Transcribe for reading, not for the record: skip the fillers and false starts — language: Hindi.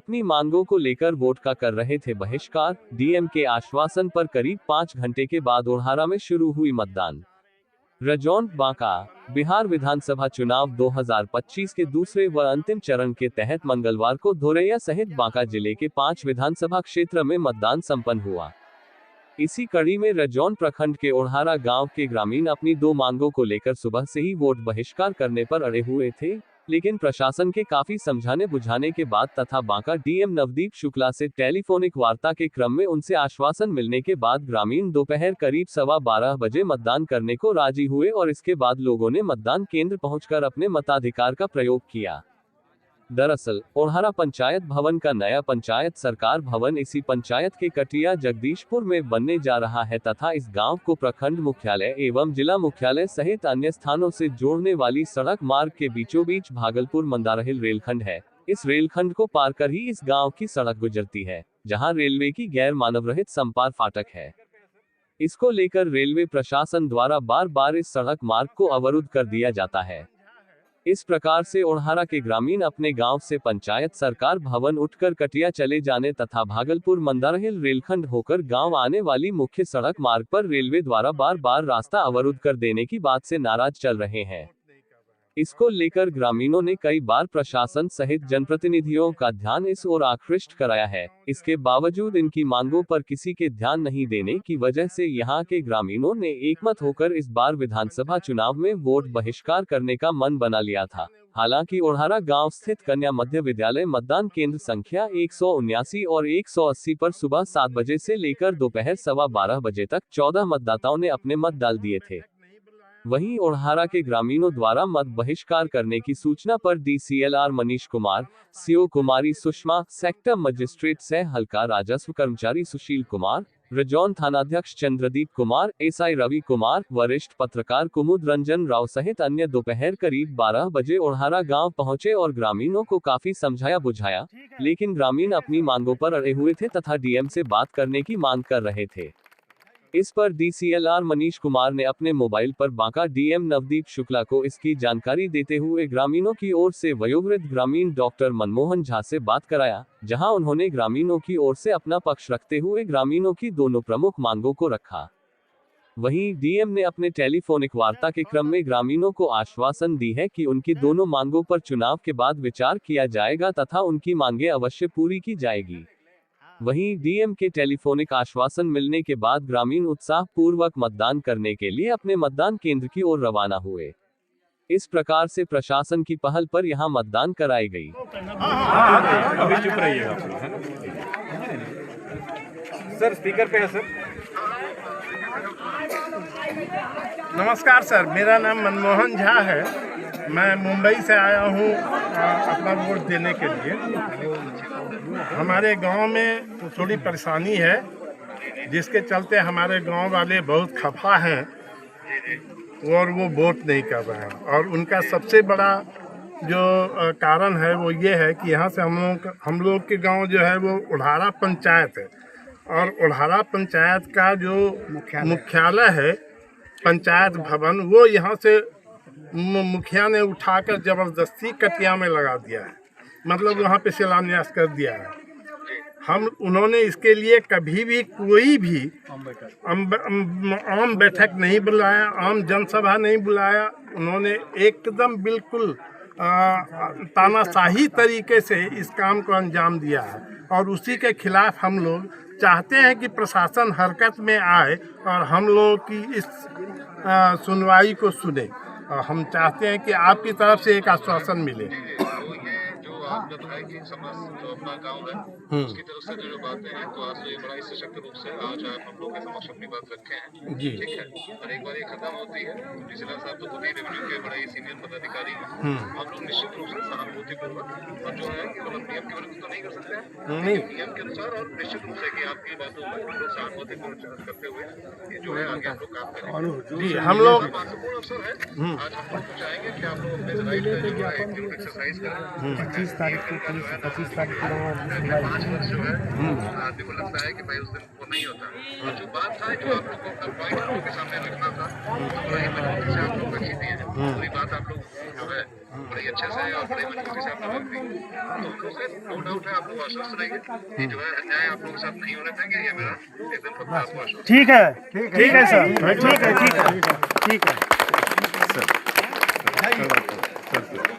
अपनी मांगों को लेकर वोट का कर रहे थे बहिष्कार। डीएम के आश्वासन पर करीब 5 घंटे के बाद ओढ़ारा में शुरू हुई मतदान। रजौन बांका। बिहार विधानसभा चुनाव 2025 के दूसरे व अंतिम चरण के तहत मंगलवार को धोरैया सहित बांका जिले के 5 विधानसभा क्षेत्र में मतदान संपन्न हुआ। इसी कड़ी में रजौन प्रखंड के ओढ़ारा गांव के ग्रामीण अपनी 2 मांगों को लेकर सुबह से ही वोट बहिष्कार करने पर अड़े हुए थे, लेकिन प्रशासन के काफी समझाने बुझाने के बाद तथा बांका डीएम नवदीप शुक्ला से टेलीफोनिक वार्ता के क्रम में उनसे आश्वासन मिलने के बाद ग्रामीण दोपहर करीब 12:15 बजे मतदान करने को राजी हुए और इसके बाद लोगों ने मतदान केंद्र पहुंचकर अपने मताधिकार का प्रयोग किया। दरअसल ओढ़ारा पंचायत भवन का नया पंचायत सरकार भवन इसी पंचायत के कटिया जगदीशपुर में बनने जा रहा है तथा इस गांव को प्रखंड मुख्यालय एवं जिला मुख्यालय सहित अन्य स्थानों से जोड़ने वाली सड़क मार्ग के बीचों बीच भागलपुर मंदारहिल रेलखंड है। इस रेलखंड को पार कर ही इस गांव की सड़क गुजरती है, जहां रेलवे की गैर मानव रहित संपार फाटक है। इसको लेकर रेलवे प्रशासन द्वारा बार बार इस सड़क मार्ग को अवरुद्ध कर दिया जाता है। इस प्रकार से ओढ़ारा के ग्रामीण अपने गांव से पंचायत सरकार भवन उठकर कटिया चले जाने तथा भागलपुर मंदारहिल रेलखंड होकर गांव आने वाली मुख्य सड़क मार्ग पर रेलवे द्वारा बार बार रास्ता अवरुद्ध कर देने की बात से नाराज चल रहे हैं। इसको लेकर ग्रामीणों ने कई बार प्रशासन सहित जनप्रतिनिधियों का ध्यान इस ओर आकृष्ट कराया है। इसके बावजूद इनकी मांगों पर किसी के ध्यान नहीं देने की वजह से यहां के ग्रामीणों ने एकमत होकर इस बार विधानसभा चुनाव में वोट बहिष्कार करने का मन बना लिया था। हालांकि ओढ़ारा गांव स्थित कन्या मध्य विद्यालय मतदान केंद्र संख्या 179 और 180 पर सुबह 7 बजे से लेकर दोपहर 12:15 बजे तक 14 मतदाताओं ने अपने मत डाल दिए थे। वहीं ओढ़ारा के ग्रामीणों द्वारा मत बहिष्कार करने की सूचना पर डीसीएलआर मनीष कुमार, सीओ कुमारी सुषमा, सेक्टर मजिस्ट्रेट सह हल्का राजस्व कर्मचारी सुशील कुमार, रजौन थानाध्यक्ष चंद्रदीप कुमार, एसआई रवि कुमार, वरिष्ठ पत्रकार कुमुद रंजन राव सहित अन्य दोपहर करीब 12 बजे ओढ़ारा गांव पहुंचे और ग्रामीणों को काफी समझाया बुझाया, लेकिन ग्रामीण अपनी मांगों पर अड़े हुए थे तथा डीएम से बात करने की मांग कर रहे थे। इस पर डीसीएलआर मनीष कुमार ने अपने मोबाइल पर बांका डीएम नवदीप शुक्ला को इसकी जानकारी देते हुए ग्रामीणों की ओर से वयोवृद्ध ग्रामीण डॉक्टर मनमोहन झा से बात कराया, जहां उन्होंने ग्रामीणों की ओर से अपना पक्ष रखते हुए ग्रामीणों की दोनों प्रमुख मांगों को रखा। वहीं डीएम ने अपने टेलीफोनिक वार्ता के क्रम में ग्रामीणों को आश्वासन दी है कि उनकी दोनों मांगों पर चुनाव के बाद विचार किया जाएगा तथा उनकी मांगें अवश्य पूरी की जाएगी। वहीं डीएम के टेलीफोनिक आश्वासन मिलने के बाद ग्रामीण उत्साह पूर्वक मतदान करने के लिए अपने मतदान केंद्र की ओर रवाना हुए। इस प्रकार से प्रशासन की पहल पर यहां मतदान कराई गई। अभी चुप रहिएगा सर, स्पीकर पे है सर। नमस्कार सर, मेरा नाम मनमोहन झा है। मैं मुंबई से आया हूँ अपना वोट देने के लिए। हमारे गांव में थोड़ी परेशानी है, जिसके चलते हमारे गांव वाले बहुत खफा हैं और वो वोट नहीं कर रहे हैं। और उनका सबसे बड़ा जो कारण है वो ये है कि यहाँ से हम लोग के गांव जो है वो ओढ़ारा पंचायत है और ओढ़ारा पंचायत का जो मुख्यालय है पंचायत भवन, वो यहाँ से मुखिया ने उठाकर जबरदस्ती कटिया में लगा दिया है, मतलब वहाँ पे शिलान्यास कर दिया है। उन्होंने इसके लिए कभी भी कोई भी आम बैठक नहीं बुलाया, आम जनसभा नहीं बुलाया। उन्होंने एकदम बिल्कुल तानाशाही तरीके से इस काम को अंजाम दिया है और उसी के खिलाफ हम लोग चाहते हैं कि प्रशासन हरकत में आए और हम लोग की इस सुनवाई को सुने। और हम चाहते हैं कि आपकी तरफ से एक आश्वासन मिले। आपने बताया कि समाज जो अपना गांव है उसकी तरफ से जो बातें हैं, तो आज तो ये बड़ा ही सशक्त रूप से आज आप हम लोग के समक्ष अपनी बात रखे हैं जी, ठीक है। और एक बार ये खत्म होती है, जिला साहब तो खुद ही रेवेन्यू के बड़े सीनियर पदाधिकारी हैं, हम लोग निश्चित रूप से सहानुभूतिपूर्वक और जो है कि मतलब नियम के विरुद्ध तो नहीं कर सकते हैं, नियम के अनुसार और निश्चित रूप से कि आपकी बातों पर हम लोग सहानुभूतिपूर्वक करते हुए जो है आगे हम लोग काम करेंगे जी। हम लोग महत्वपूर्ण अवसर है, आज हम लोग चाहेंगे कि आप लोग अपने राइट का जो है एक्सरसाइज करें। 25 तारीख को 25 तारीख को 5 वर्ष जो है आदमी को लगता है कि भाई उस दिन वो नहीं होता। और जो बात था, जो आप लोगों का पॉइंट आप लोग के सामने रखना था, तो बड़ी मजबूती से आप लोग रखी दी है। पूरी बात आप लोग जो है बड़ी अच्छे से और बड़ी मजबूती से आपने रख दी। तो हम लोग से नो डाउट है आपको आश्वस्त रहेंगे कि जो है अन्याय आप लोगों के साथ नहीं होने देंगे। ये मेरा एकदम पक्का आपको आश्वस्त। ठीक है सर, ठीक है।